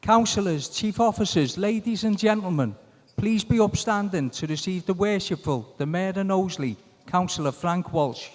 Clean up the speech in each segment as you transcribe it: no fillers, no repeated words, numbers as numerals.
Councillors, chief officers, ladies and gentlemen, please be upstanding to receive the Worshipful, the Mayor of Knowsley, Councillor Frank Walsh.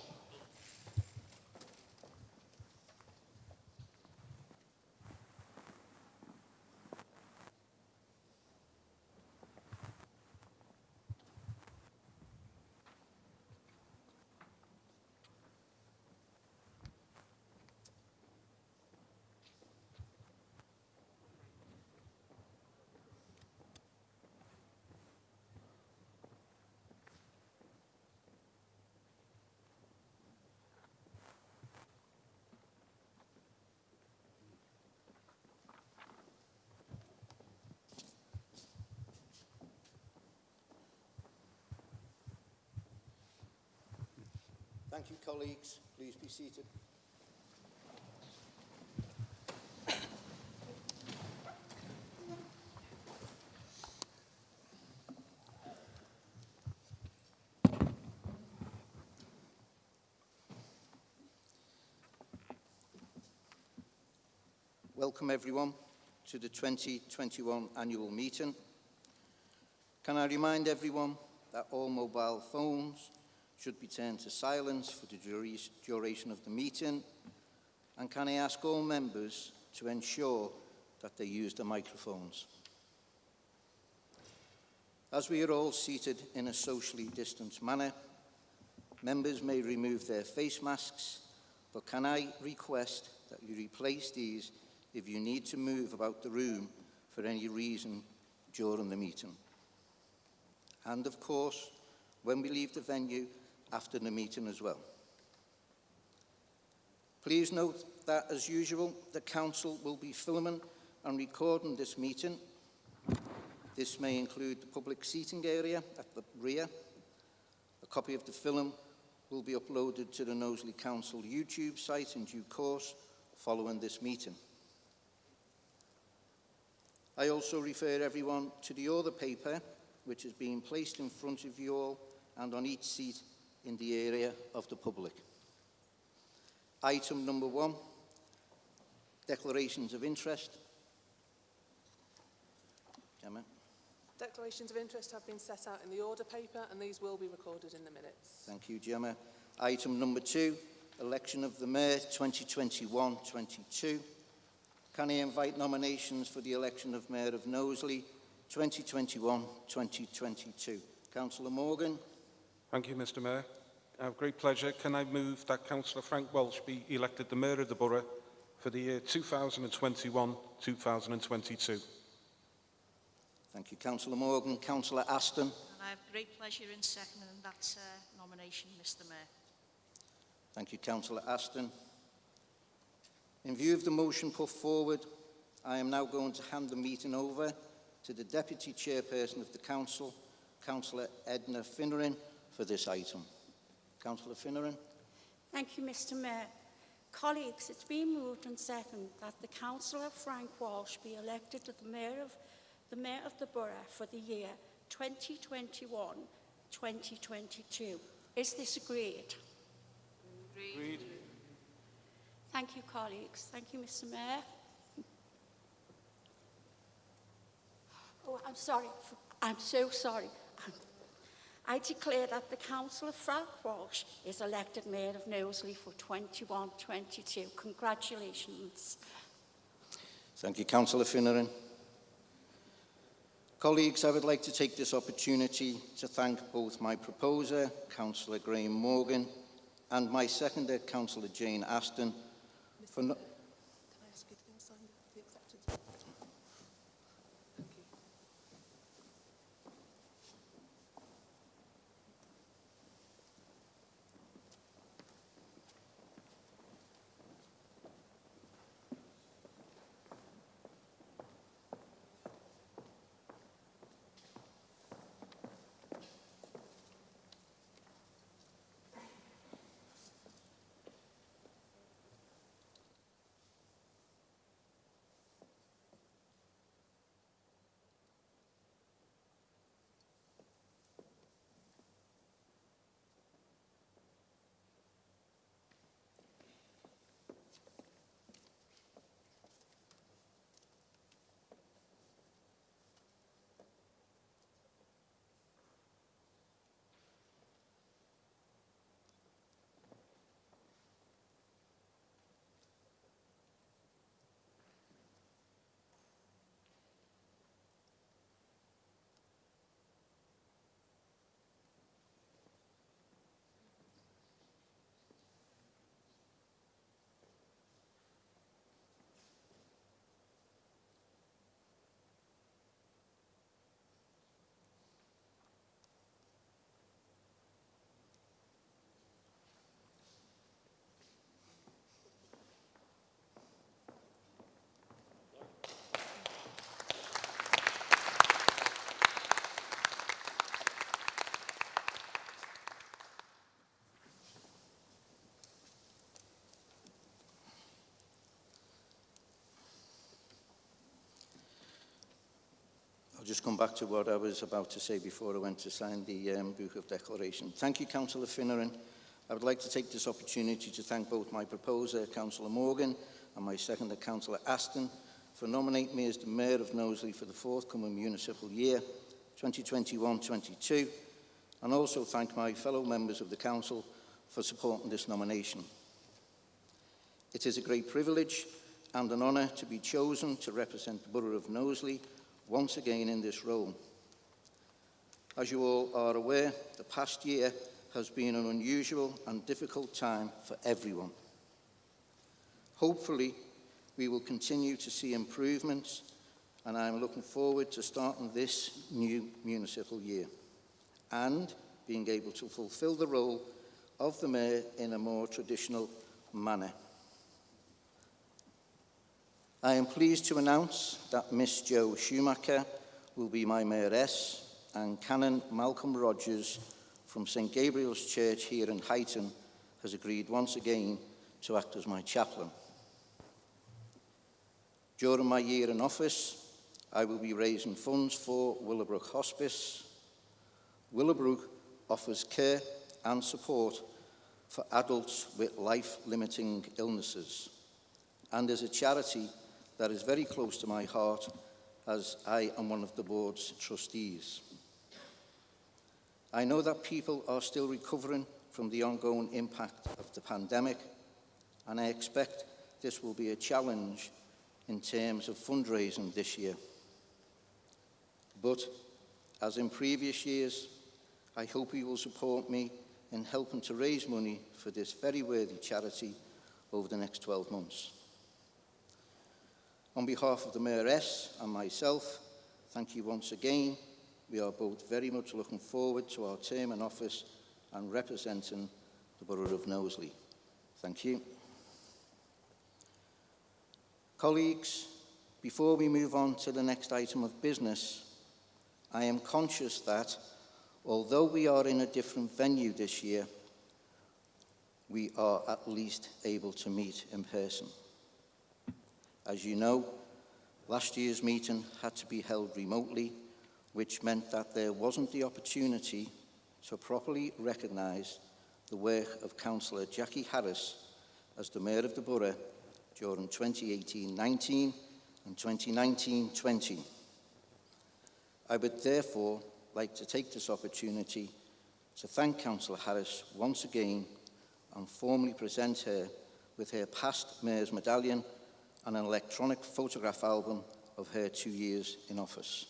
Thank you, colleagues. Please be seated. Welcome, everyone, to the 2021 annual meeting. Can I remind everyone that all mobile phones should be turned to silence for the duration of the meeting, and can I ask all members to ensure that they use the microphones. As we are all seated in a socially distanced manner, members may remove their face masks, but can I request that you replace these if you need to move about the room for any reason during the meeting. And of course, when we leave the venue after the meeting as well. Please note that, as usual, the Council will be filming and recording this meeting. This may include the public seating area at the rear. A copy of the film will be uploaded to the Knowsley Council YouTube site in due course following this meeting. I also refer everyone to the order paper, which is being placed in front of you all and on each seat in the area of the public. Item number 1, declarations of interest. Gemma. Declarations of interest have been set out in the order paper and these will be recorded in the minutes. Thank you, Gemma. Item number 2, election of the Mayor 2021-22. Can I invite nominations for the election of Mayor of Knowsley 2021-2022? Councillor Morgan. Thank you, Mr. Mayor. I have great pleasure. Can I move that Councillor Frank Walsh be elected the Mayor of the Borough for the year 2021-2022? Thank you, Councillor Morgan. Councillor Aston. And I have great pleasure in seconding that nomination, Mr. Mayor. Thank you, Councillor Aston. In view of the motion put forward, I am now going to hand the meeting over to the Deputy Chairperson of the Council, Councillor Edna Finneran, for this item. Councillor Finneran. Thank you, Mr. Mayor. Colleagues, it's been moved and seconded that the Councillor Frank Walsh be elected to the Mayor of the Borough for the year 2021-2022. Is this agreed? Agreed. Thank you, colleagues. Thank you, Mr. Mayor. Oh, I'm sorry. I'm so sorry. I declare that the Councillor Frank Walsh is elected Mayor of Knowsley for 21-22. Congratulations. Thank you, Councillor Finneran. Colleagues, I would like to take this opportunity to thank both my proposer, Councillor Graham Morgan, and my seconder, Councillor Jane Aston, for not... Can I ask you to sign the acceptance? Thank you. just come back to what I was about to say before I went to sign the Book of Declaration. Thank you, Councillor Finneran. I would like to take this opportunity to thank both my proposer, Councillor Morgan, and my seconder, Councillor Aston, for nominating me as the Mayor of Knowsley for the forthcoming municipal year, 2021-22, and also thank my fellow members of the Council for supporting this nomination. It is a great privilege and an honour to be chosen to represent the Borough of Knowsley once again in this role. As you all are aware, the past year has been an unusual and difficult time for everyone. Hopefully, we will continue to see improvements, and I am looking forward to starting this new municipal year and being able to fulfil the role of the Mayor in a more traditional manner. I am pleased to announce that Miss Jo Schumacher will be my Mayoress, and Canon Malcolm Rogers from St Gabriel's Church here in Huyton has agreed once again to act as my chaplain. During my year in office, I will be raising funds for Willowbrook Hospice. Willowbrook offers care and support for adults with life-limiting illnesses and is a charity that is very close to my heart as I am one of the board's trustees. I know that people are still recovering from the ongoing impact of the pandemic, and I expect this will be a challenge in terms of fundraising this year. But, as in previous years, I hope you will support me in helping to raise money for this very worthy charity over the next 12 months. On behalf of the Mayoress and myself, thank you once again. We are both very much looking forward to our term in office and representing the Borough of Knowsley. Thank you. Colleagues, before we move on to the next item of business, I am conscious that, although we are in a different venue this year, we are at least able to meet in person. As you know, last year's meeting had to be held remotely, which meant that there wasn't the opportunity to properly recognise the work of Councillor Jackie Harris as the Mayor of the Borough during 2018-19 and 2019-20. I would therefore like to take this opportunity to thank Councillor Harris once again and formally present her with her past Mayor's medallion and an electronic photograph album of her 2 years in office.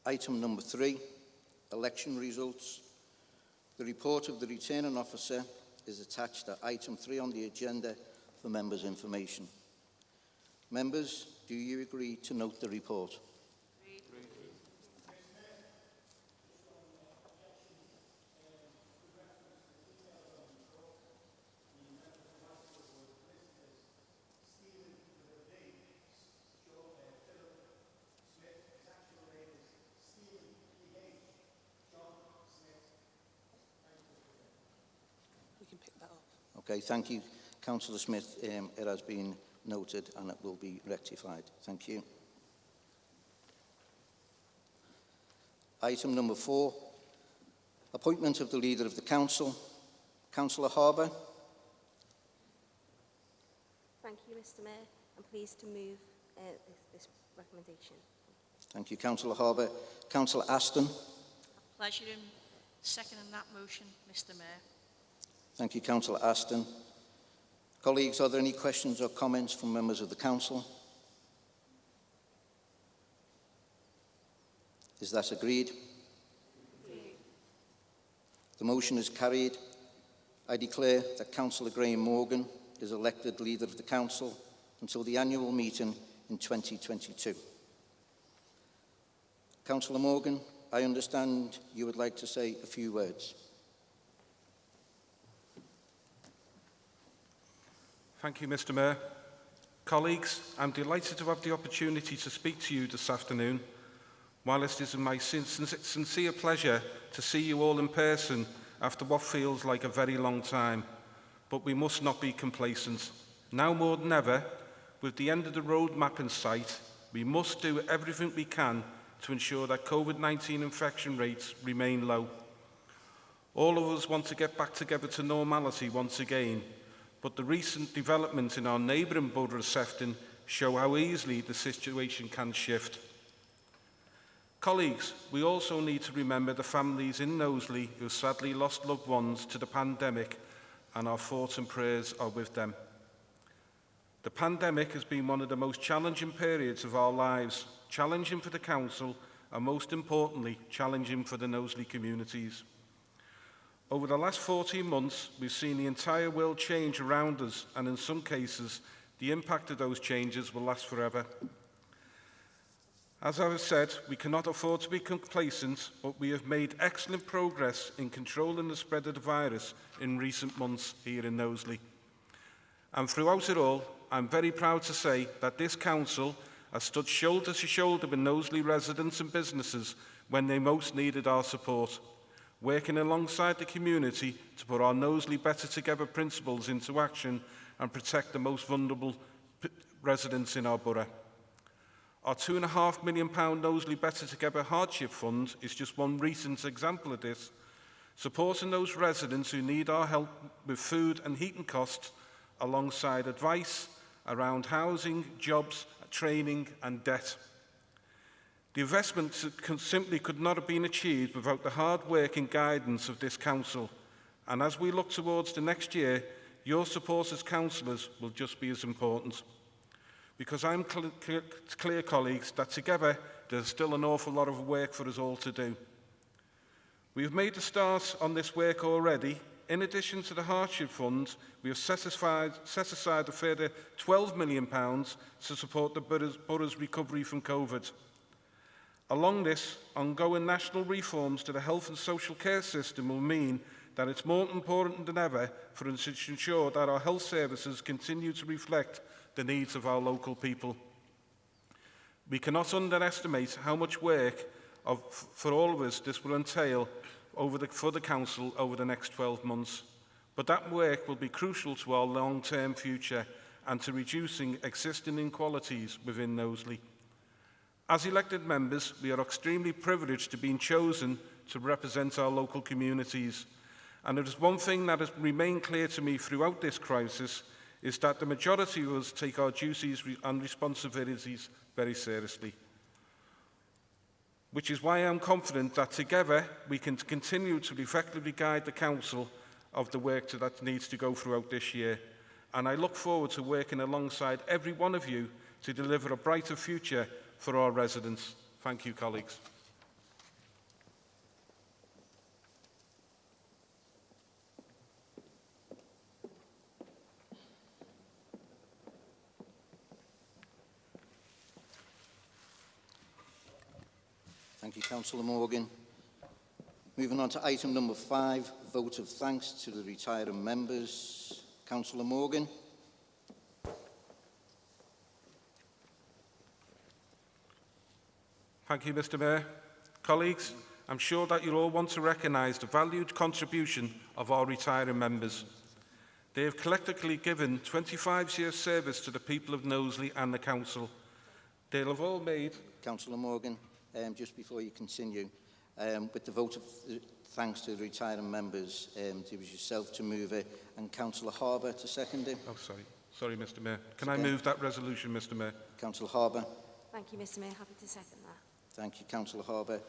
Item number 3, election results. The report of the returning officer is attached to item 3 on the agenda for members' information. Members, do you agree to note the report? We can pick that up. Okay, thank you, Councillor Smith. It has been noted and it will be rectified. Thank you. Item number 4, Appointment of the Leader of the Council. Councillor Harbour. Thank you, Mr Mayor. I'm pleased to move this recommendation. Thank you, Councillor Harbour. Councillor Aston. Pleasure in seconding that motion, Mr Mayor. Thank you, Councillor Aston. Colleagues, are there any questions or comments from members of the Council? Is that agreed? The motion is carried. I declare that Councillor Graham Morgan is elected Leader of the Council until the annual meeting in 2022. Councillor Morgan, I understand you would like to say a few words. Thank you, Mr Mayor. Colleagues, I'm delighted to have the opportunity to speak to you this afternoon. While it is my sincere pleasure to see you all in person after what feels like a very long time, but we must not be complacent. Now more than ever, with the end of the roadmap in sight, we must do everything we can to ensure that COVID-19 infection rates remain low. All of us want to get back together to normality once again, but the recent developments in our neighbouring borough of Sefton show how easily the situation can shift. Colleagues, we also need to remember the families in Knowsley who sadly lost loved ones to the pandemic, and our thoughts and prayers are with them. The pandemic has been one of the most challenging periods of our lives, challenging for the Council and most importantly, challenging for the Knowsley communities. Over the last 14 months, we've seen the entire world change around us, and in some cases, the impact of those changes will last forever. As I have said, we cannot afford to be complacent, but we have made excellent progress in controlling the spread of the virus in recent months here in Knowsley. And throughout it all, I'm very proud to say that this Council has stood shoulder to shoulder with Knowsley residents and businesses when they most needed our support, working alongside the community to put our Knowsley Better Together principles into action and protect the most vulnerable residents in our borough. Our £2.5 million Knowsley Better Together Hardship Fund is just one recent example of this, supporting those residents who need our help with food and heating costs alongside advice around housing, jobs, training and debt. The investment simply could not have been achieved without the hard work and guidance of this Council, and as we look towards the next year, your support as councillors will just be as important. Because I'm clear, colleagues, that together there's still an awful lot of work for us all to do. We've made a start on this work already. In addition to the hardship fund, we have set aside a further £12 million to support the borough's recovery from COVID. Along this, ongoing national reforms to the health and social care system will mean that it's more important than ever for us to ensure that our health services continue to reflect the needs of our local people. We cannot underestimate how much work for all of us this will entail for the Council over the next 12 months. But that work will be crucial to our long-term future and to reducing existing inequalities within Knowsley. As elected members, we are extremely privileged to being chosen to represent our local communities. And it is one thing that has remained clear to me throughout this crisis is that the majority of us take our duties and responsibilities very seriously. Which is why I'm confident that together we can continue to effectively guide the Council of the work that needs to go throughout this year. And I look forward to working alongside every one of you to deliver a brighter future for our residents. Thank you, colleagues. Thank you, Councillor Morgan. Moving on to item number 5, vote of thanks to the retiring members. Councillor Morgan. Thank you, Mr Mayor. Colleagues, I'm sure that you all want to recognise the valued contribution of our retiring members. They have collectively given 25 years service to the people of Knowsley and the Council. They'll have all made... Councillor Morgan, just before you continue, with the vote of thanks to the retiring members. It was yourself to move it and Councillor Harbour to second it. Oh, sorry. Sorry, Mr Mayor. Can I move that resolution, Mr Mayor? Councillor Harbour. Thank you, Mr Mayor. Happy to second that. Thank you, Councillor Harbour.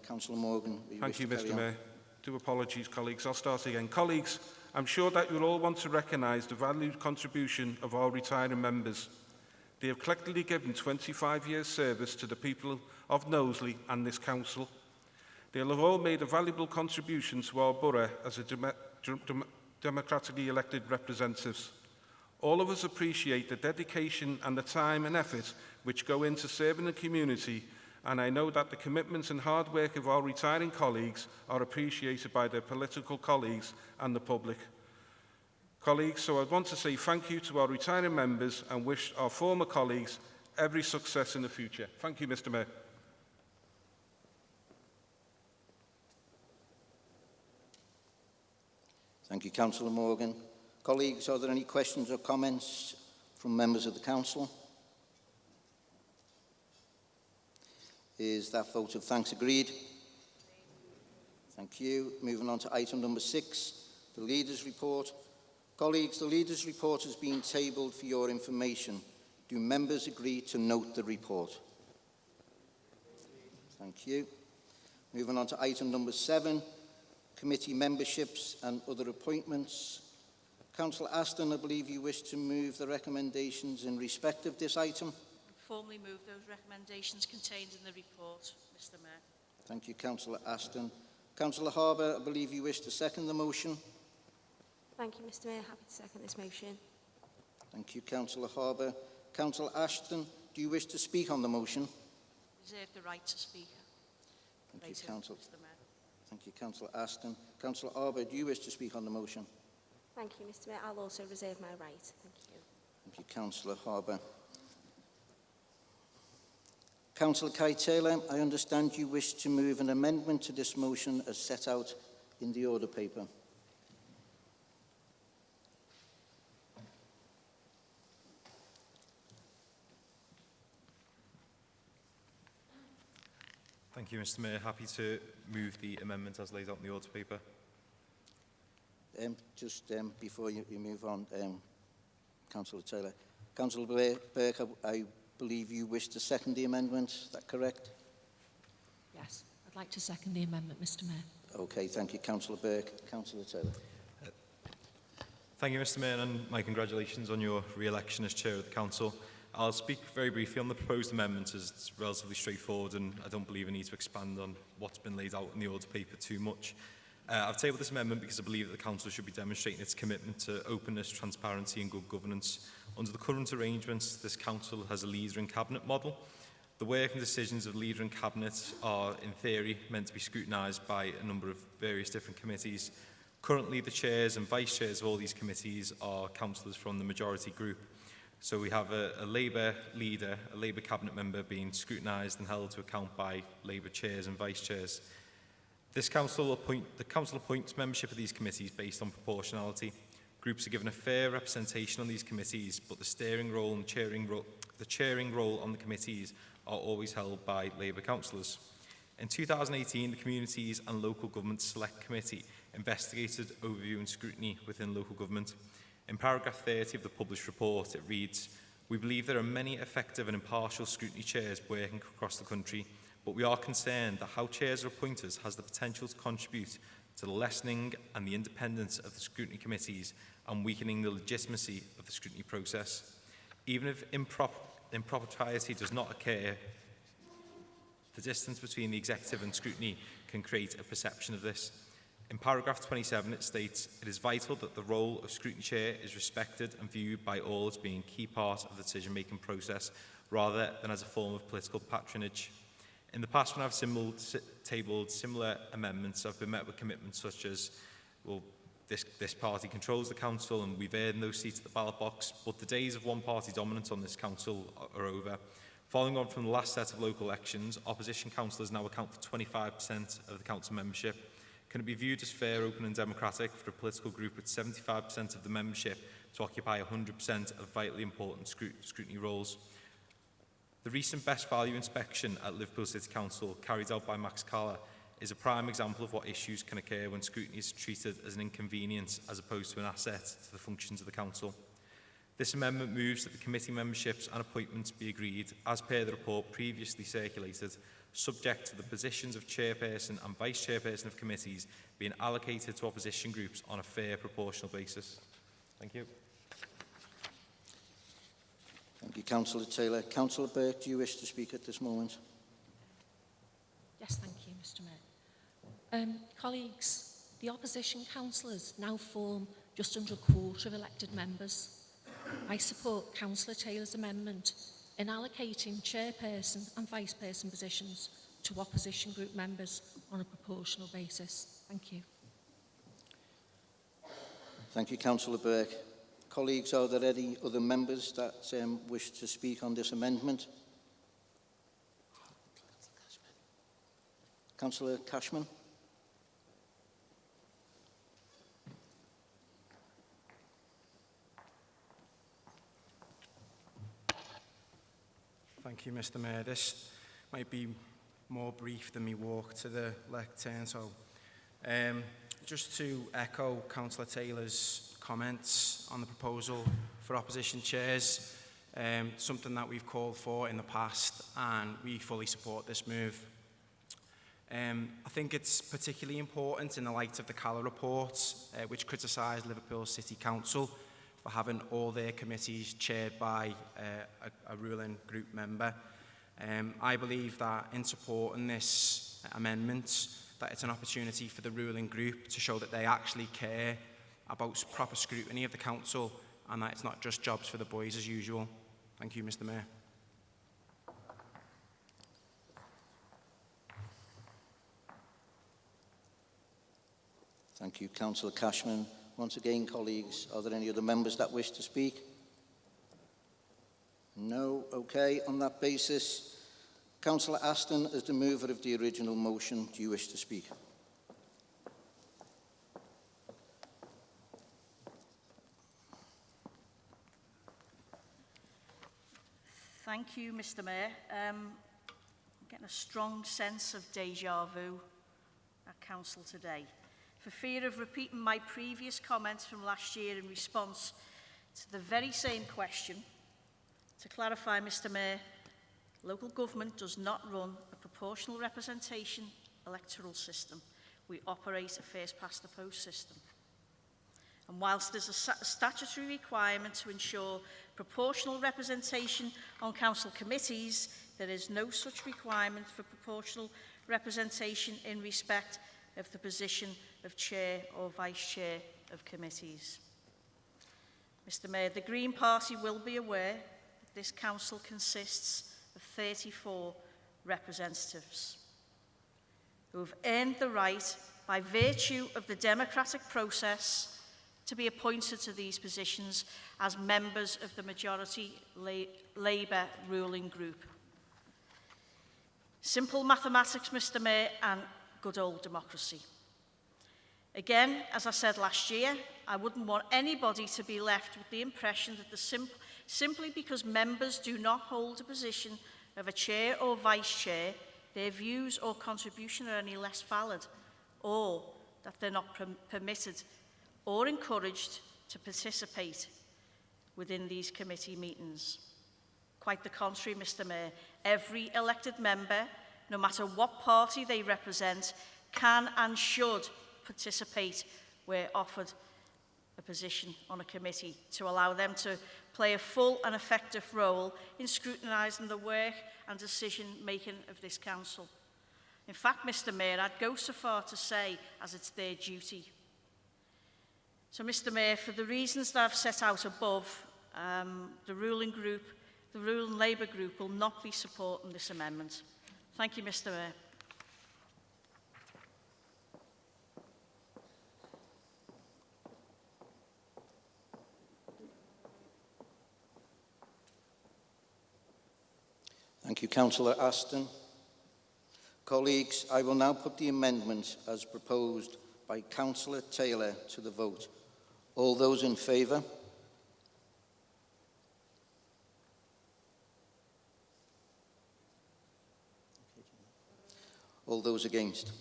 Councillor Morgan. Thank you, Mr Mayor. Do apologies, colleagues. I'll start again. Colleagues, I'm sure that you'll all want to recognise the valued contribution of our retiring members. They have collectively given 25 years' service to the people of Knowsley and this council. They will have all made a valuable contribution to our borough as a democratically elected representatives. All of us appreciate the dedication and the time and effort which go into serving the community, and I know that the commitment and hard work of our retiring colleagues are appreciated by their political colleagues and the public. Colleagues, so I want to say thank you to our retiring members and wish our former colleagues every success in the future. Thank you, Mr Mayor. Thank you, Councillor Morgan. Colleagues, are there any questions or comments from members of the Council? Is that vote of thanks agreed? Thank you. Moving on to item number 6, the Leaders' Report. Colleagues, the Leaders' Report has been tabled for your information. Do members agree to note the report? Thank you. Moving on to item number 7, committee memberships and other appointments. Councillor Aston, I believe you wish to move the recommendations in respect of this item. Formally move those recommendations contained in the report, Mr Mayor. Thank you, Councillor Aston. Councillor Harbour, I believe you wish to second the motion. Thank you, Mr Mayor. Happy to second this motion. Thank you, Councillor Harbour. Councillor Ashton, do you wish to speak on the motion? Reserve the right to speak. Thank you, Later, Councillor. Mr Mayor. Thank you, Councillor Ashton. Councillor Harbour, do you wish to speak on the motion? Thank you, Mr Mayor. I'll also reserve my right. Thank you. Thank you, Councillor Harbour. Councillor Kai-Taylor, I understand you wish to move an amendment to this motion as set out in the order paper. Thank you, Mr Mayor. Happy to move the amendment as laid out in the order paper. Before you move on, Councillor Taylor. Councillor Burke, I believe you wish to second the amendment. Is that correct? Yes, I'd like to second the amendment, Mr Mayor. Okay, thank you, Councillor Burke. Councillor Taylor. Thank you, Mr Mayor, and my congratulations on your re-election as Chair of the Council. I'll speak very briefly on the proposed amendment, as it's relatively straightforward and I don't believe I need to expand on what's been laid out in the order paper too much. I've tabled this amendment because I believe that the Council should be demonstrating its commitment to openness, transparency and good governance. Under the current arrangements, this Council has a leader in cabinet model. The work and decisions of leader in cabinet are, in theory, meant to be scrutinised by a number of various different committees. Currently, the chairs and vice chairs of all these committees are councillors from the majority group. So we have a Labour leader, a Labour cabinet member being scrutinised and held to account by Labour chairs and vice chairs. The council appoints membership of these committees based on proportionality. Groups are given a fair representation on these committees, but the steering role and the chairing role on the committees are always held by Labour councillors. In 2018, the Communities and Local Government Select Committee investigated overview and scrutiny within local government. In paragraph 30 of the published report, it reads, "We believe there are many effective and impartial scrutiny chairs working across the country, but we are concerned that how chairs are appointed has the potential to contribute to the lessening and the independence of the scrutiny committees and weakening the legitimacy of the scrutiny process. Even if impropriety does not occur, the distance between the executive and scrutiny can create a perception of this." In paragraph 27, it states, "It is vital that the role of scrutiny chair is respected and viewed by all as being a key part of the decision-making process, rather than as a form of political patronage." In the past, when I've tabled similar amendments, I've been met with commitments such as, well, this party controls the council and we've earned those seats at the ballot box, but the days of one-party dominance on this council are over. Following on from the last set of local elections, opposition councillors now account for 25% of the council membership. Can it be viewed as fair, open and democratic for a political group with 75% of the membership to occupy 100% of vitally important scrutiny roles? The recent best value inspection at Liverpool City Council, carried out by Max Calla, is a prime example of what issues can occur when scrutiny is treated as an inconvenience as opposed to an asset to the functions of the Council. This amendment moves that the committee memberships and appointments be agreed, as per the report previously circulated, subject to the positions of chairperson and vice chairperson of committees being allocated to opposition groups on a fair proportional basis. Thank you. Thank you, Councillor Taylor. Councillor Burke, do you wish to speak at this moment? Yes, thank you, Mr Mayor. Colleagues, the opposition councillors now form just under a quarter of elected members. I support Councillor Taylor's amendment in allocating chairperson and vice person positions to opposition group members on a proportional basis. Thank you. Thank you, Councillor Burke. Colleagues, are there any other members that wish to speak on this amendment? Councillor Cashman. Thank you, Mr Mayor. This might be more brief than me walk to the lectern. So, just to echo Councillor Taylor's comments on the proposal for opposition chairs, something that we've called for in the past, and we fully support this move. I think it's particularly important in the light of the Calla report, which criticised Liverpool City Council for having all their committees chaired by a ruling group member. I believe that in supporting this amendment, that it's an opportunity for the ruling group to show that they actually care about proper scrutiny of the council and that it's not just jobs for the boys as usual. Thank you, Mr Mayor. Thank you, Councillor Cashman. Once again, colleagues, are there any other members that wish to speak? No? Okay. On that basis, Councillor Aston, as the mover of the original motion, do you wish to speak? Thank you, Mr Mayor. I'm getting a strong sense of déjà vu at Council today. For fear of repeating my previous comments from last year in response to the very same question, to clarify, Mr Mayor, local government does not run a proportional representation electoral system. We operate a first-past-the-post system. And whilst there's a statutory requirement to ensure proportional representation on council committees, there is no such requirement for proportional representation in respect of the position of chair or vice chair of committees. Mr Mayor, the Green Party will be aware that this council consists of 34 representatives who have earned the right by virtue of the democratic process to be appointed to these positions as members of the majority Labour ruling group. Simple mathematics, Mr Mayor, and good old democracy. Again, as I said last year, I wouldn't want anybody to be left with the impression that simply because members do not hold a position of a chair or vice chair, their views or contribution are any less valid, or that they're not permitted or encouraged to participate within these committee meetings. Quite the contrary, Mr Mayor. Every elected member, no matter what party they represent, can and should participate where offered a position on a committee to allow them to play a full and effective role in scrutinising the work and decision-making of this council. In fact, Mr Mayor, I'd go so far to say as it's their duty. So, Mr Mayor, for the reasons that I've set out above, the ruling Labour group will not be supporting this amendment. Thank you, Mr Mayor. Thank you, Councillor Aston. Colleagues, I will now put the amendment as proposed by Councillor Taylor to the vote. All those in favour? All those against?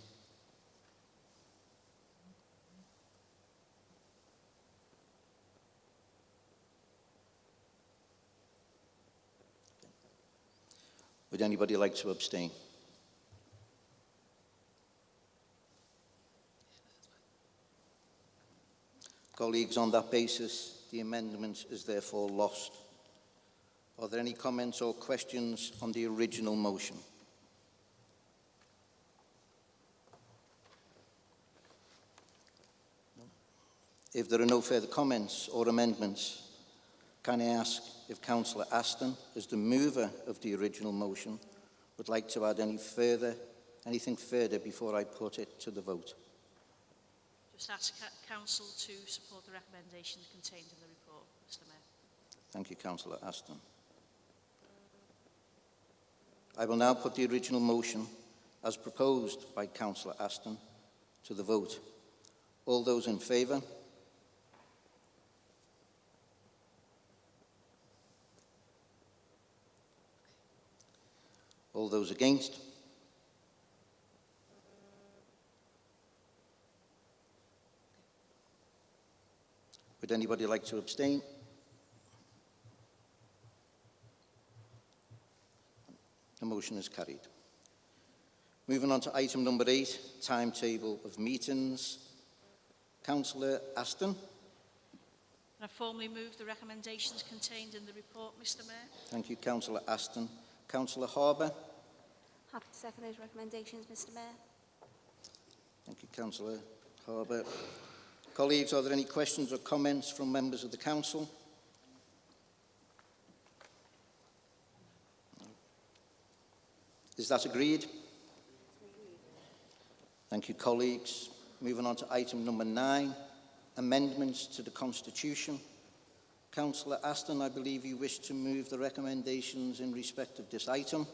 Would anybody like to abstain? Colleagues, on that basis, the amendment is therefore lost. Are there any comments or questions on the original motion? If there are no further comments or amendments, can I ask if Councillor Aston, as the mover of the original motion, would like to add anything further before I put it to the vote? Just ask Council to support the recommendations contained in the report, Mr Mayor. Thank you, Councillor Aston. I will now put the original motion, as proposed by Councillor Aston, to the vote. All those in favour? All those against? Would anybody like to abstain? The motion is carried. Moving on to item number 8, timetable of meetings. Councillor Aston. I formally move the recommendations contained in the report, Mr Mayor. Thank you, Councillor Aston. Councillor Harbour. Happy to second those recommendations, Mr Mayor. Thank you, Councillor Harbour. Colleagues, are there any questions or comments from members of the Council? Is that agreed? Thank you, colleagues. Moving on to item number 9, amendments to the Constitution. Councillor Aston, I believe you wish to move the recommendations in respect of this item.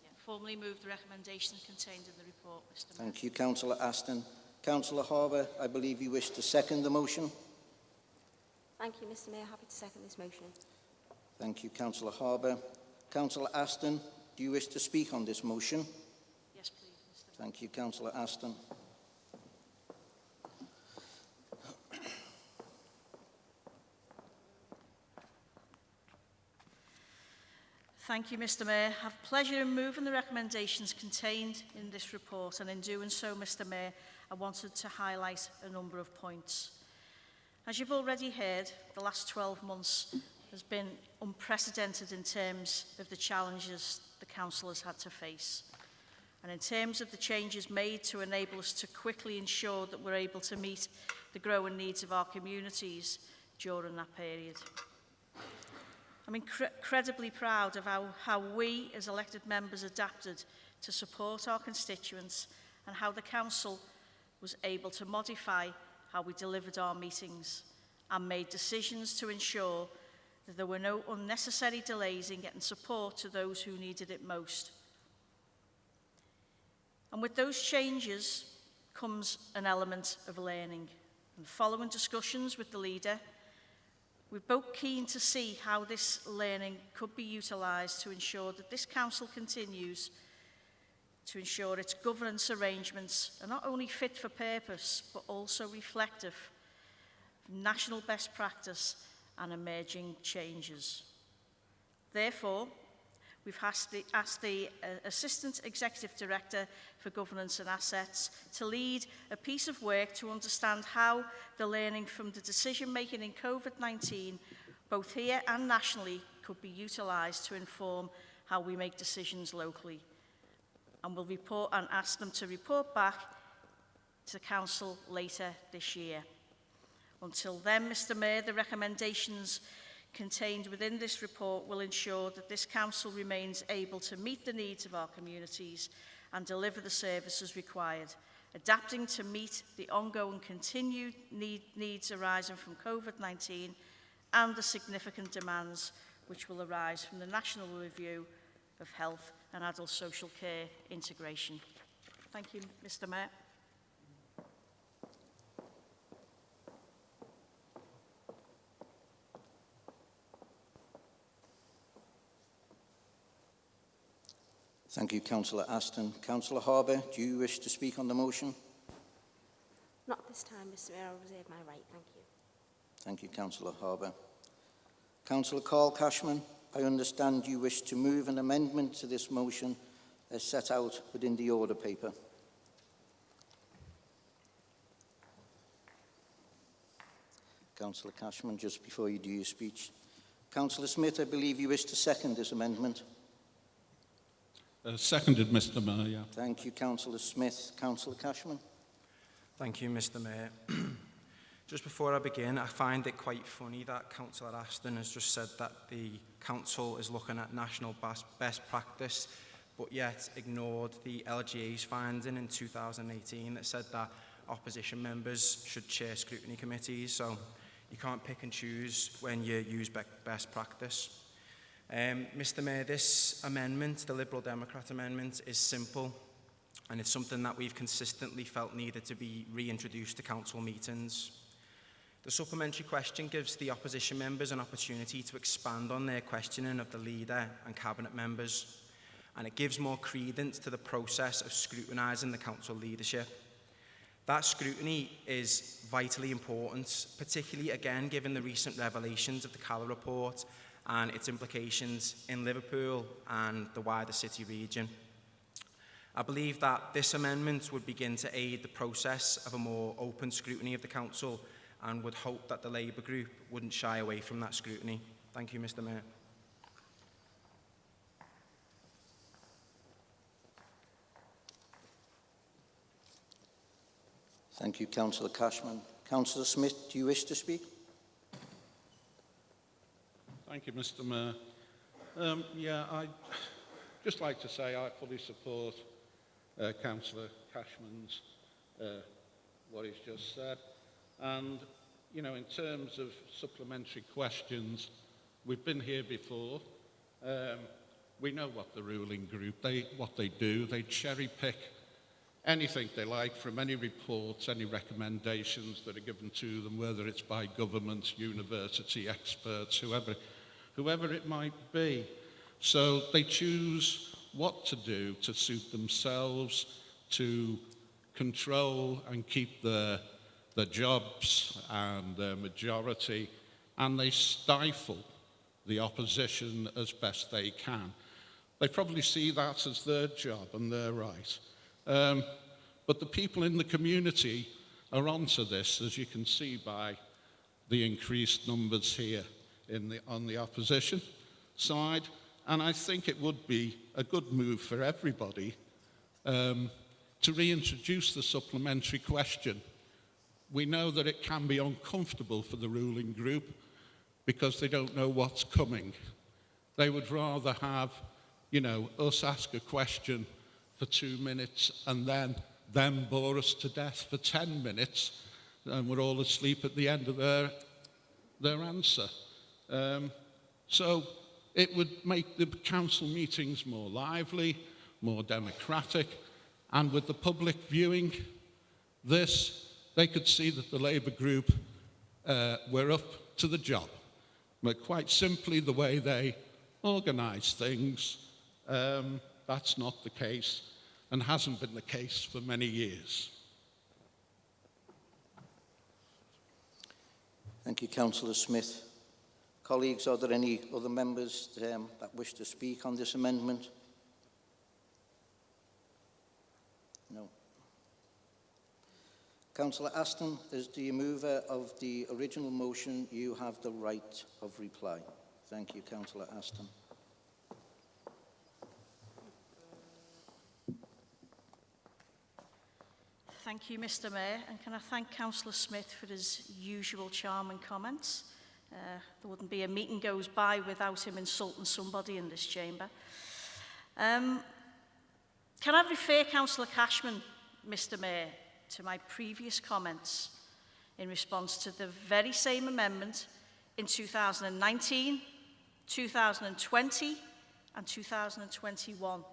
Yeah, formally move the recommendations contained in the report, Mr Mayor. Thank you, Councillor Aston. Councillor Harbour, I believe you wish to second the motion. Thank you, Mr Mayor. Happy to second this motion. Thank you, Councillor Harbour. Councillor Aston, do you wish to speak on this motion? Yes, please, Mr Mayor. Thank you, Councillor Aston. Thank you, Mr Mayor. I have pleasure in moving the recommendations contained in this report, and in doing so, Mr Mayor, I wanted to highlight a number of points. As you've already heard, the last 12 months has been unprecedented in terms of the challenges the Council has had to face, and in terms of the changes made to enable us to quickly ensure that we're able to meet the growing needs of our communities during that period. I'm incredibly proud of how we as elected members adapted to support our constituents and how the Council was able to modify how we delivered our meetings and made decisions to ensure that there were no unnecessary delays in getting support to those who needed it most. And with those changes comes an element of learning. And following discussions with the leader, we're both keen to see how this learning could be utilised to ensure that this Council continues to ensure its governance arrangements are not only fit for purpose, but also reflective of national best practice and emerging changes. Therefore, we've asked the Assistant Executive Director for Governance and Assets to lead a piece of work to understand how the learning from the decision-making in COVID-19, both here and nationally, could be utilised to inform how we make decisions locally. And we'll report and ask them to report back to Council later this year. Until then, Mr Mayor, the recommendations contained within this report will ensure that this Council remains able to meet the needs of our communities and deliver the services required, adapting to meet the ongoing continued needs arising from COVID-19 and the significant demands which will arise from the National Review of Health and Adult Social Care Integration. Thank you, Mr Mayor. Thank you, Councillor Aston. Councillor Harbour, do you wish to speak on the motion? Not this time, Mr Mayor. I'll reserve my right. Thank you. Thank you, Councillor Harbour. Councillor Carl Cashman, I understand you wish to move an amendment to this motion as set out within the order paper. Councillor Cashman, just before you do your speech. Councillor Smith, I believe you wish to second this amendment. Seconded, Mr. Mayor. Yeah. Thank you, Councillor Smith. Councillor Cashman. Thank you, Mr. Mayor. Just before I begin, I find it quite funny that Councillor Aston has just said that the Council is looking at national best practice, but yet ignored the LGA's finding in 2018 that said that opposition members should chair scrutiny committees, so you can't pick and choose when you use best practice. Mr. Mayor, this amendment, the Liberal Democrat amendment, is simple, and it's something that we've consistently felt needed to be reintroduced to council meetings. The supplementary question gives the opposition members an opportunity to expand on their questioning of the leader and cabinet members, and it gives more credence to the process of scrutinising the council leadership. That scrutiny is vitally important, particularly again given the recent revelations of the Calla report and its implications in Liverpool and the wider city region. I believe that this amendment would begin to aid the process of a more open scrutiny of the council, and would hope that the Labour group wouldn't shy away from that scrutiny. Thank you, Mr. Mayor. Thank you, Councillor Cashman. Councillor Smith, do you wish to speak? Thank you, Mr. Mayor. Yeah, I'd just like to say I fully support Councillor Cashman's what he's just said. And, you know, in terms of supplementary questions, we've been here before. We know what the ruling group, what they do. They cherry pick anything they like from any reports, any recommendations that are given to them, whether it's by governments, university experts, whoever it might be. So they choose what to do to suit themselves, to control and keep the jobs and their majority, and they stifle the opposition as best they can. They probably see that as their job and their right. But the people in the community are onto this, as you can see by the increased numbers here on the opposition side. And I think it would be a good move for everybody to reintroduce the supplementary question. We know that it can be uncomfortable for the ruling group because they don't know what's coming. They would rather have, you know, us ask a question for 2 minutes and then them bore us to death for 10 minutes and we're all asleep at the end of their answer. So it would make the council meetings more lively, more democratic, and with the public viewing this, they could see that the Labour group were up to the job. But quite simply, the way they organise things, that's not the case and hasn't been the case for many years. Thank you, Councillor Smith. Colleagues, are there any other members that wish to speak on this amendment? No. Councillor Aston, as the mover of the original motion, you have the right of reply. Thank you, Councillor Aston. Thank you, Mr. Mayor, and can I thank Councillor Smith for his usual charm and comments. There wouldn't be a meeting goes by without him insulting somebody in this chamber. Can I refer Councillor Cashman, Mr. Mayor, to my previous comments in response to the very same amendment in 2019, 2020 and 2021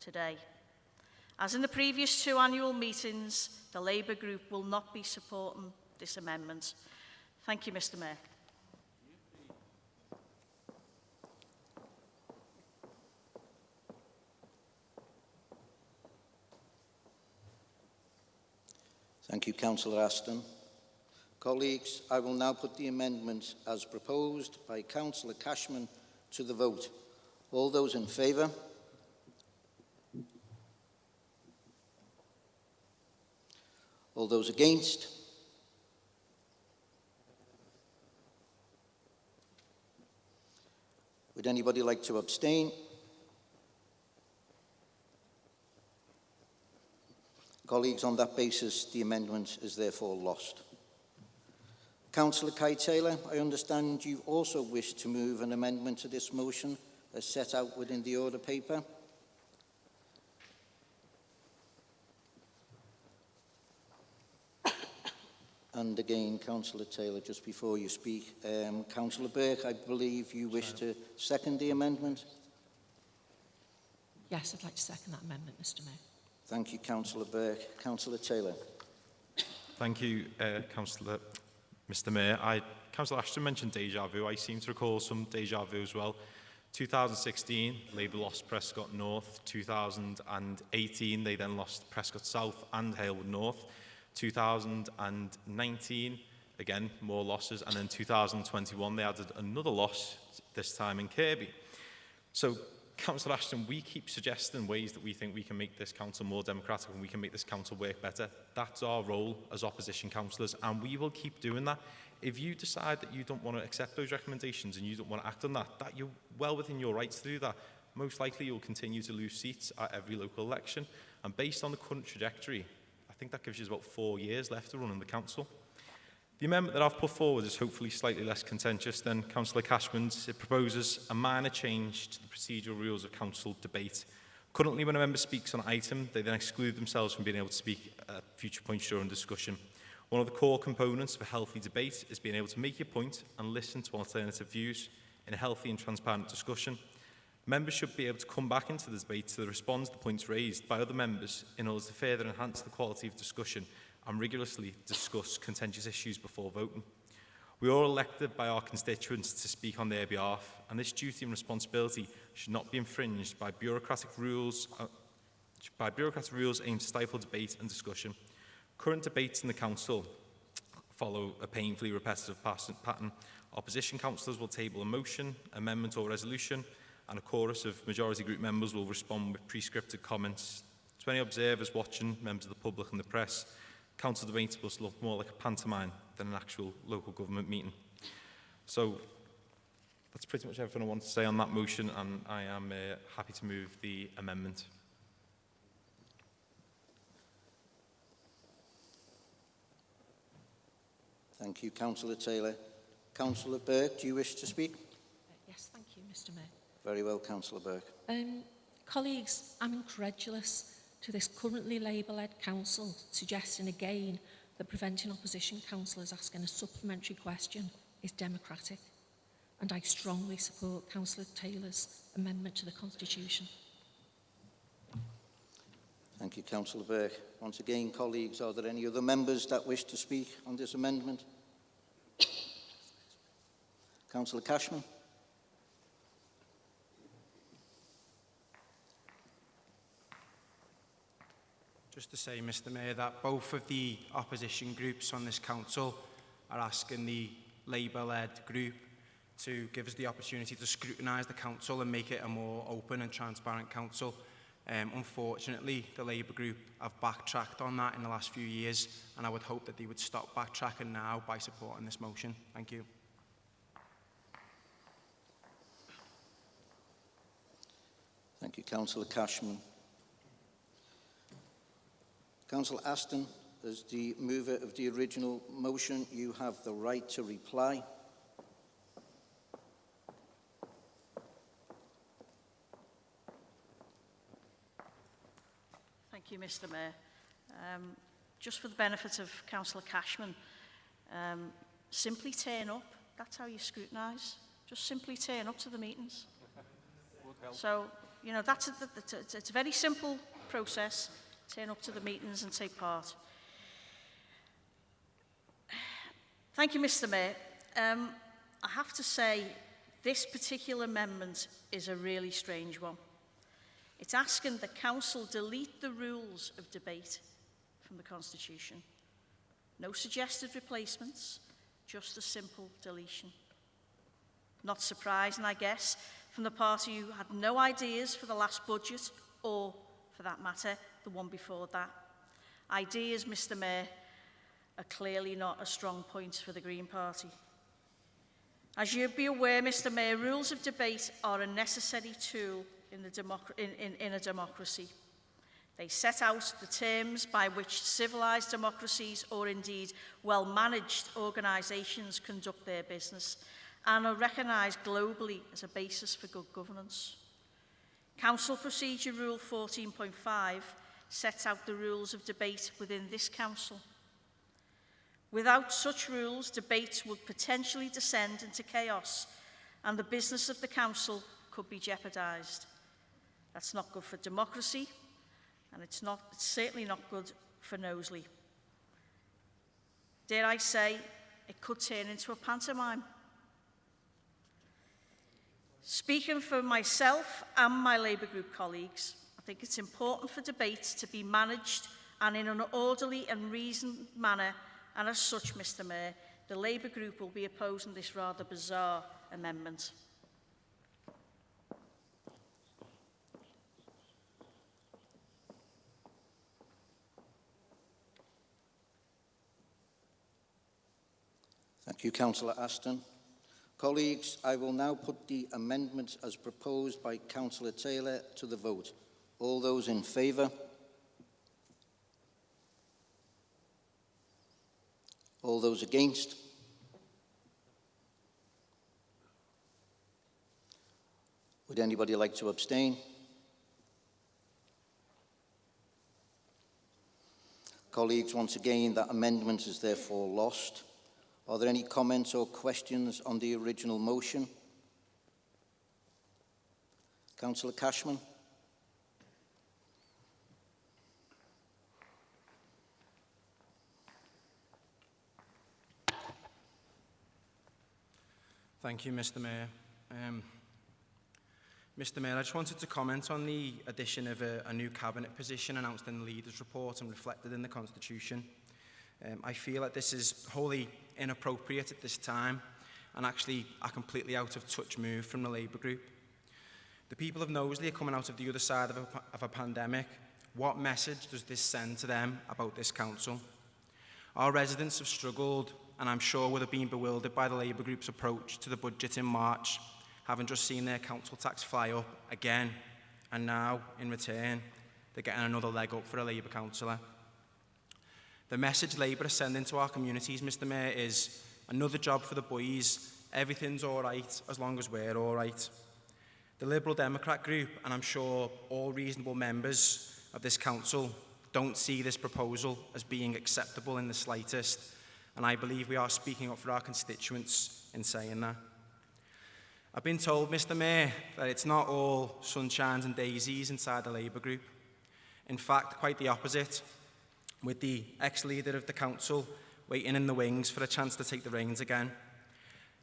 today. As in the previous 2 annual meetings, the Labour group will not be supporting this amendment. Thank you, Mr. Mayor. Thank you, Councillor Aston. Colleagues, I will now put the amendment as proposed by Councillor Cashman to the vote. All those in favour? All those against? Would anybody like to abstain? Colleagues, on that basis, the amendment is therefore lost. Councillor Kai-Taylor, I understand you also wish to move an amendment to this motion as set out within the order paper. And again, Councillor Taylor, just before you speak, Councillor Burke, I believe you wish to second the amendment? Yes, I'd like to second that amendment, Mr Mayor. Thank you, Councillor Burke. Councillor Taylor. Thank you, Councillor. Mr Mayor, Councillor Ashton mentioned deja vu. I seem to recall some deja vu as well. 2016, Labour lost Prescott North. 2018, they then lost Prescott South and Halewood North. 2019, again, more losses. And then 2021, they added another loss, this time in Kirkby. So, Councillor Ashton, we keep suggesting ways that we think we can make this council more democratic and we can make this council work better. That's our role as opposition councillors, and we will keep doing that. If you decide that you don't want to accept those recommendations and you don't want to act on that, you're well within your rights to do that. Most likely you'll continue to lose seats at every local election, and based on the current trajectory, I think that gives you about 4 years left to run in the council. The amendment that I've put forward is hopefully slightly less contentious than Councillor Cashman's. It proposes a minor change to the procedural rules of council debate. Currently, when a member speaks on an item, they then exclude themselves from being able to speak at future points during discussion. One of the core components of a healthy debate is being able to make your point and listen to alternative views in a healthy and transparent discussion. Members should be able to come back into the debate to respond to the points raised by other members in order to further enhance the quality of discussion and rigorously discuss contentious issues before voting. We are all elected by our constituents to speak on their behalf, and this duty and responsibility should not be infringed by bureaucratic rules aimed to stifle debate and discussion. Current debates in the council follow a painfully repetitive pattern. Opposition councillors will table a motion, amendment or resolution, and a chorus of majority group members will respond with prescripted comments. To any observers watching, members of the public and the press, council debates must look more like a pantomime than an actual local government meeting. So that's pretty much everything I want to say on that motion, and I am happy to move the amendment. Thank you, Councillor Taylor. Councillor Burke, do you wish to speak? Yes, thank you, Mr Mayor. Very well, Councillor Burke. Colleagues, I'm incredulous to this currently Labour-led council suggesting again that preventing opposition councillors asking a supplementary question is democratic, and I strongly support Councillor Taylor's amendment to the Constitution. Thank you, Councillor Burke. Once again, colleagues, are there any other members that wish to speak on this amendment? Councillor Cashman. Just to say, Mr Mayor, that both of the opposition groups on this council are asking the Labour-led group to give us the opportunity to scrutinise the council and make it a more open and transparent council. Unfortunately, the Labour group have backtracked on that in the last few years, and I would hope that they would stop backtracking now by supporting this motion. Thank you. Thank you, Councillor Cashman. Councillor Aston, as the mover of the original motion, you have the right to reply. Thank you, Mr Mayor. Just for the benefit of Councillor Cashman, simply turn up. That's how you scrutinise. Just simply turn up to the meetings. So, you know, it's a very simple process. Turn up to the meetings and take part. Thank you, Mr Mayor. I have to say, this particular amendment is a really strange one. It's asking the council delete the rules of debate from the Constitution. No suggested replacements, just a simple deletion. Not surprising, I guess, from the party who had no ideas for the last budget, or, for that matter, the one before that. Ideas, Mr Mayor, are clearly not a strong point for the Green Party. As you'd be aware, Mr Mayor, rules of debate are a necessary tool in a democracy. They set out the terms by which civilised democracies, or indeed well-managed organisations, conduct their business, and are recognised globally as a basis for good governance. Council Procedure Rule 14.5 sets out the rules of debate within this council. Without such rules, debates would potentially descend into chaos, and the business of the council could be jeopardised. That's not good for democracy, and it's certainly not good for Knowsley. Dare I say, it could turn into a pantomime. Speaking for myself and my Labour Group colleagues, I think it's important for debates to be managed and in an orderly and reasoned manner, and as such, Mr Mayor, the Labour Group will be opposing this rather bizarre amendment. Thank you, Councillor Aston. Colleagues, I will now put the amendment as proposed by Councillor Taylor to the vote. All those in favour? All those against? Would anybody like to abstain? Colleagues, once again, that amendment is therefore lost. Are there any comments or questions on the original motion? Councillor Cashman. Thank you, Mr Mayor. Mr Mayor, I just wanted to comment on the addition of a new cabinet position announced in the Leaders' Report and reflected in the Constitution. I feel that this is wholly inappropriate at this time and actually a completely out of touch move from the Labour Group. The people of Knowsley are coming out of the other side of a pandemic. What message does this send to them about this council? Our residents have struggled and I'm sure would have been bewildered by the Labour Group's approach to the budget in March, having just seen their council tax fly up again, and now, in return, they're getting another leg up for a Labour councillor. The message Labour is sending to our communities, Mr Mayor, is another job for the boys. Everything's all right as long as we're all right. The Liberal Democrat group, and I'm sure all reasonable members of this council, don't see this proposal as being acceptable in the slightest, and I believe we are speaking up for our constituents in saying that. I've been told, Mr Mayor, that it's not all sunshines and daisies inside the Labour group. In fact, quite the opposite, with the ex-leader of the council waiting in the wings for a chance to take the reins again.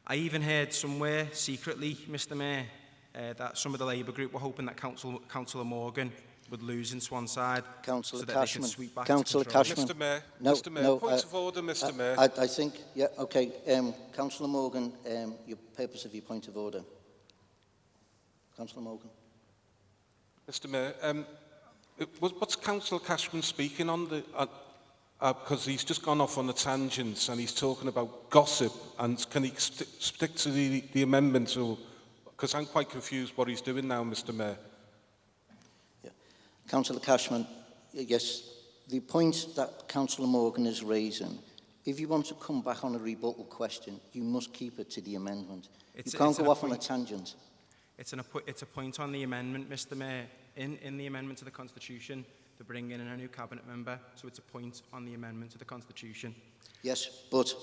I even heard somewhere, secretly, Mr Mayor, that some of the Labour group were hoping that Councillor Morgan would lose in Swanside. Councillor so that Cashman. they could sweep back Councillor to control. Cashman. Mr Mayor, No, Mr Mayor, no, point of order, Mr Mayor. I think, yeah, okay. Councillor Morgan, your purpose of your point of order. Councillor Morgan. Mr Mayor, what's Councillor Cashman speaking on? Because he's just gone off on a tangent and he's talking about gossip, and can he stick to the amendment? Because I'm quite confused what he's doing now, Mr Mayor. Yeah. Councillor Cashman, yes, the point that Councillor Morgan is raising, if you want to come back on a rebuttal question, you must keep it to the amendment. You can't go off on a tangent. It's a point on the amendment, Mr Mayor, in the amendment to the Constitution to bring in a new cabinet member, so it's a point on the amendment to the Constitution. Yes, but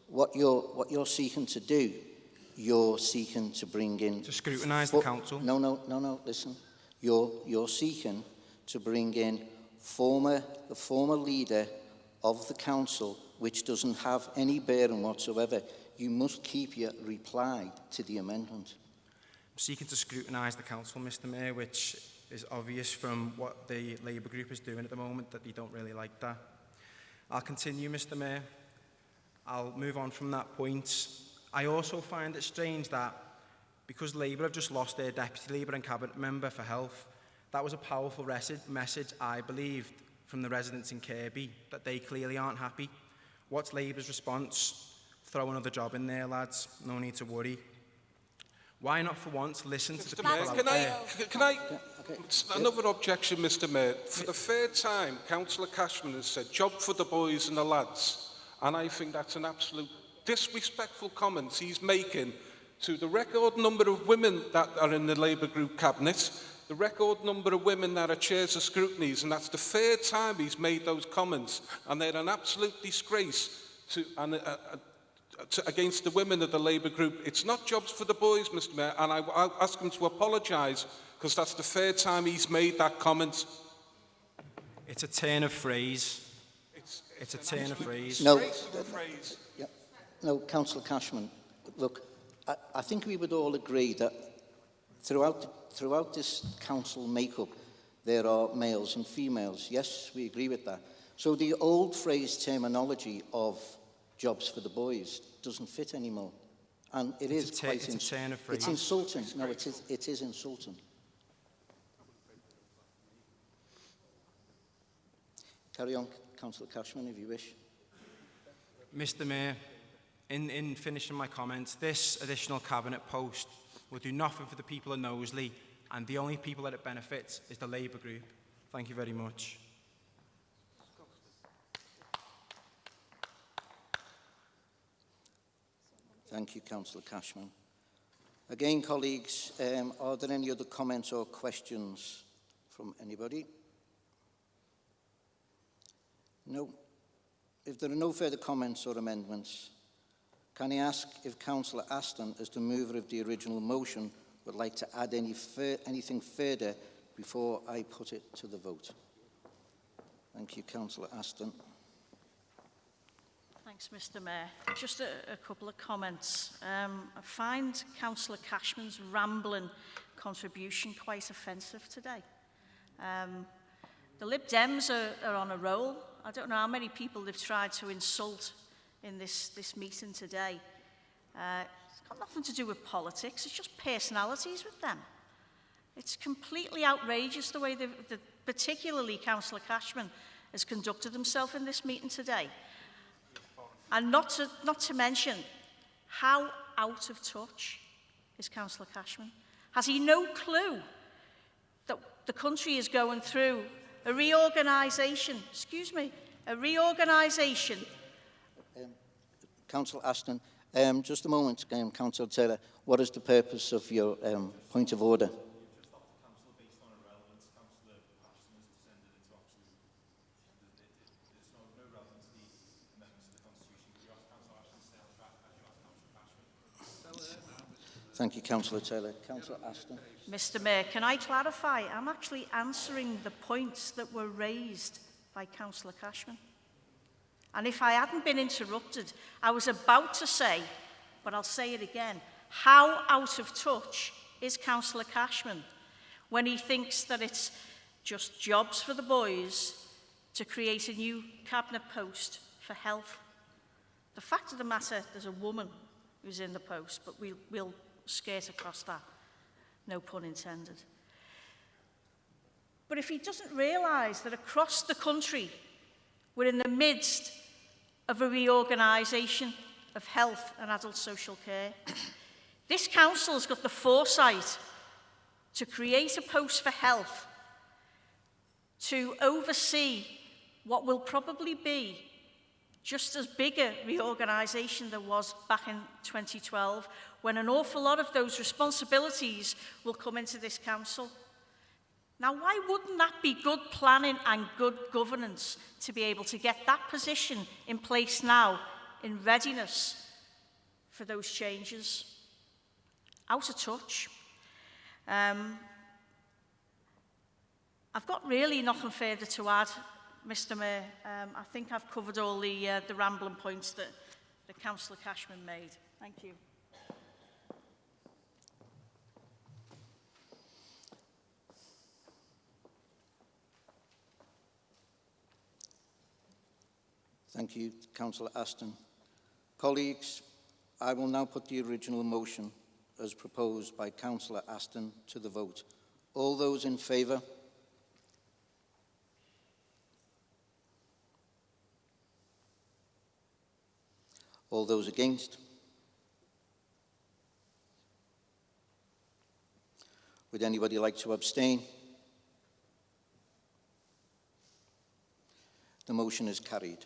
what you're seeking to do, you're seeking to bring in... To scrutinise the council? No, listen. You're seeking to bring in the former leader of the council, which doesn't have any bearing whatsoever. You must keep your reply to the amendment. I'm seeking to scrutinise the council, Mr Mayor, which is obvious from what the Labour group is doing at the moment, that they don't really like that. I'll continue, Mr Mayor. I'll move on from that point. I also find it strange that Because Labour have just lost their Deputy Labour and Cabinet Member for Health, that was a powerful message, I believed, from the residents in Kirkby, that they clearly aren't happy. What's Labour's response? Throw another job in there, lads. No need to worry. Why not for once listen to the people out there? Can I another objection, Mr Mayor. For the third time, Councillor Cashman has said, job for the boys and the lads. And I think that's an absolute disrespectful comment he's making to the record number of women that are in the Labour Group Cabinet, the record number of women that are chairs of scrutinies, and that's the third time he's made those comments. And they're an absolute disgrace against the women of the Labour Group. It's not jobs for the boys, Mr Mayor, and I'll ask him to apologise, because that's the third time he's made that comment. It's a turn of phrase. It's a turn of phrase. No, Councillor Cashman, look, I think we would all agree that throughout this council makeup, there are males and females. Yes, we agree with that. So the old phrase terminology of jobs for the boys doesn't fit anymore. And it's a turn of phrase. It's insulting. No, it is insulting. Carry on, Councillor Cashman, if you wish. Mr Mayor, in finishing my comments, this additional Cabinet post will do nothing for the people of Knowsley, and the only people that it benefits is the Labour Group. Thank you very much. Thank you, Councillor Cashman. Again, colleagues, are there any other comments or questions from anybody? No. If there are no further comments or amendments, can I ask if Councillor Aston, as the mover of the original motion, would like to add anything further before I put it to the vote? Thank you, Councillor Aston. Thanks, Mr Mayor. Just a couple of comments. I find Councillor Cashman's rambling contribution quite offensive today. The Lib Dems are on a roll. I don't know how many people they've tried to insult in this meeting today. It's got nothing to do with politics, it's just personalities with them. It's completely outrageous the way particularly Councillor Cashman has conducted himself in this meeting today. And not to mention how out of touch is Councillor Cashman. Has he no clue that the country is going through a reorganisation? Councillor Aston, just a moment, Councillor Taylor. What is the purpose of your point of order? Thank you, Councillor Taylor. Councillor Aston. Mr Mayor, can I clarify? I'm actually answering the points that were raised by Councillor Cashman. And if I hadn't been interrupted, I was about to say, but I'll say it again, how out of touch is Councillor Cashman when he thinks that it's just jobs for the boys to create a new cabinet post for health? The fact of the matter, there's a woman who's in the post, but we'll skirt across that, no pun intended. But if he doesn't realise that across the country, we're in the midst of a reorganisation of health and adult social care, this council has got the foresight to create a post for health to oversee what will probably be just as big a reorganisation there was back in 2012, when an awful lot of those responsibilities will come into this council. Now, why wouldn't that be good planning and good governance to be able to get that position in place now in readiness for those changes? Out of touch. I've got really nothing further to add, Mr Mayor. I think I've covered all the rambling points that Councillor Cashman made. Thank you. Thank you, Councillor Aston. Colleagues, I will now put the original motion as proposed by Councillor Aston to the vote. All those in favour? All those against? Would anybody like to abstain? The motion is carried.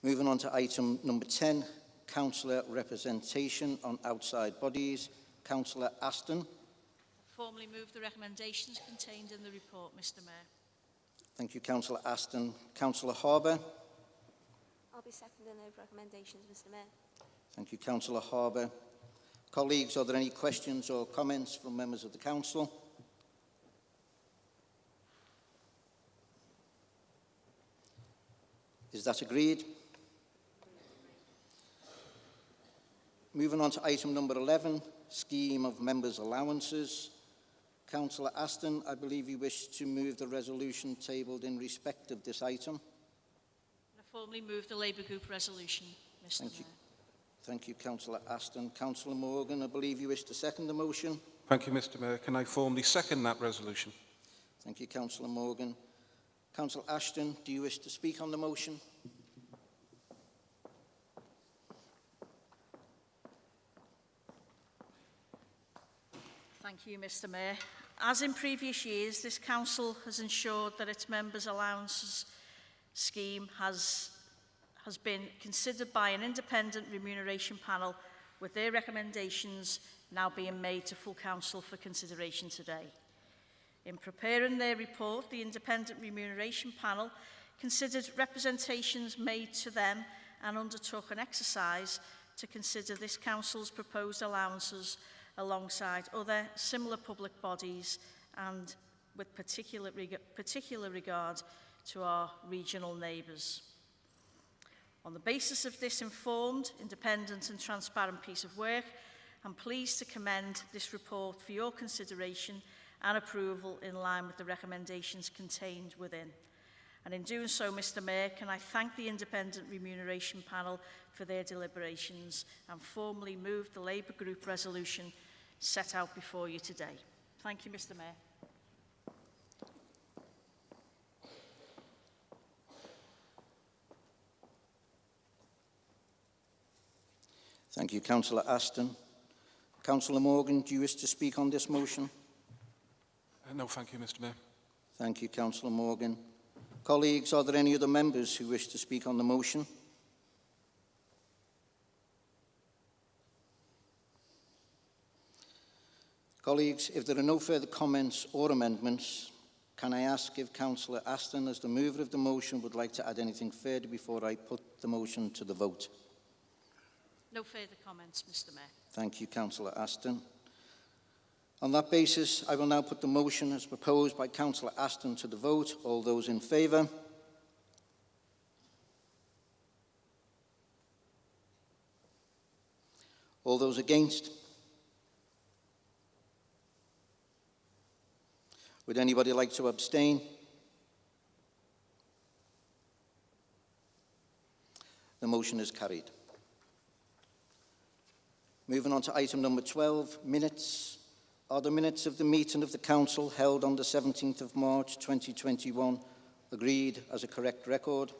Moving on to item number 10, Councillor representation on outside bodies. Councillor Aston. I formally move the recommendations contained in the report, Mr. Mayor. Thank you, Councillor Aston. Councillor Harbour. I'll be seconding those recommendations, Mr. Mayor. Thank you, Councillor Harbour. Colleagues, are there any questions or comments from members of the Council? Is that agreed? Moving on to item number 11, scheme of members' allowances. Councillor Aston, I believe you wish to move the resolution tabled in respect of this item. I formally move the Labour Group resolution, Mr. Mayor. Thank you, Councillor Aston. Councillor Morgan, I believe you wish to second the motion. Thank you, Mr. Mayor. Can I formally second that resolution? Thank you, Councillor Morgan. Councillor Ashton, do you wish to speak on the motion? Thank you, Mr. Mayor. As in previous years, this council has ensured that its members' allowances scheme has been considered by an independent remuneration panel, with their recommendations now being made to full council for consideration today. In preparing their report, the independent remuneration panel considered representations made to them and undertook an exercise to consider this council's proposed allowances alongside other similar public bodies and with particular regard to our regional neighbours. On the basis of this informed, independent and transparent piece of work, I'm pleased to commend this report for your consideration and approval in line with the recommendations contained within. And in doing so, Mr. Mayor, can I thank the Independent Remuneration Panel for their deliberations and formally move the Labour Group resolution set out before you today. Thank you, Mr. Mayor. Thank you, Councillor Aston. Councillor Morgan, do you wish to speak on this motion? No, thank you, Mr. Mayor. Thank you, Councillor Morgan. Colleagues, are there any other members who wish to speak on the motion? Colleagues, if there are no further comments or amendments, can I ask if Councillor Aston, as the mover of the motion, would like to add anything further before I put the motion to the vote? No further comments, Mr. Mayor. Thank you, Councillor Aston. On that basis, I will now put the motion as proposed by Councillor Aston to the vote. All those in favour? All those against? Would anybody like to abstain? The motion is carried. Moving on to item number 12, minutes. Are the minutes of the meeting of the Council held on the 17th of March 2021 agreed as a correct record?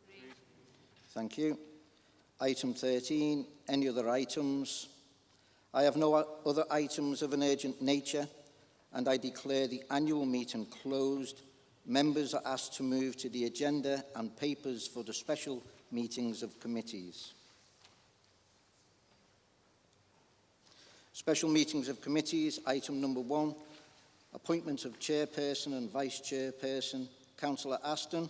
Agreed. Thank you. Item 13, any other items? I have no other items of an urgent nature, and I declare the annual meeting closed. Members are asked to move to the agenda and papers for the special meetings of committees. Special meetings of committees, item number 1, appointment of chairperson and vice chairperson. Councillor Aston.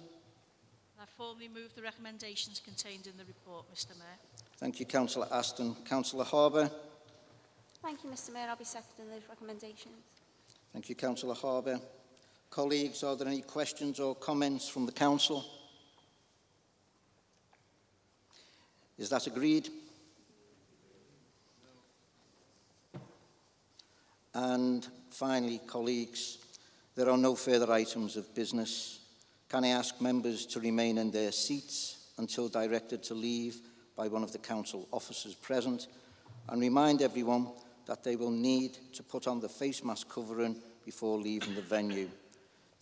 I formally move the recommendations contained in the report, Mr. Mayor. Thank you, Councillor Aston. Councillor Harbour. Thank you, Mr. Mayor. I'll be seconding those recommendations. Thank you, Councillor Harbour. Colleagues, are there any questions or comments from the Council? Is that agreed? And finally, colleagues, there are no further items of business. Can I ask members to remain in their seats until directed to leave by one of the council officers present, and remind everyone that they will need to put on the face mask covering before leaving the venue.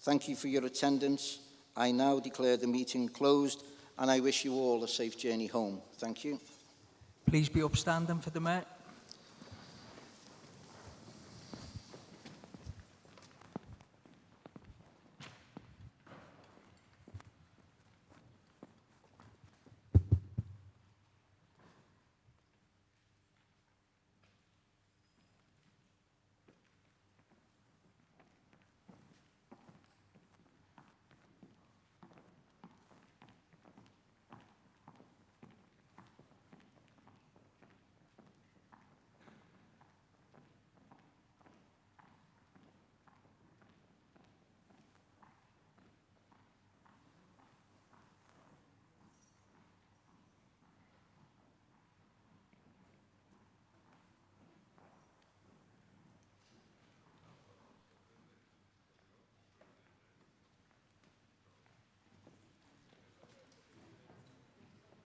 Thank you for your attendance. I now declare the meeting closed, and I wish you all a safe journey home. Thank you. Please be upstanding for the Mayor.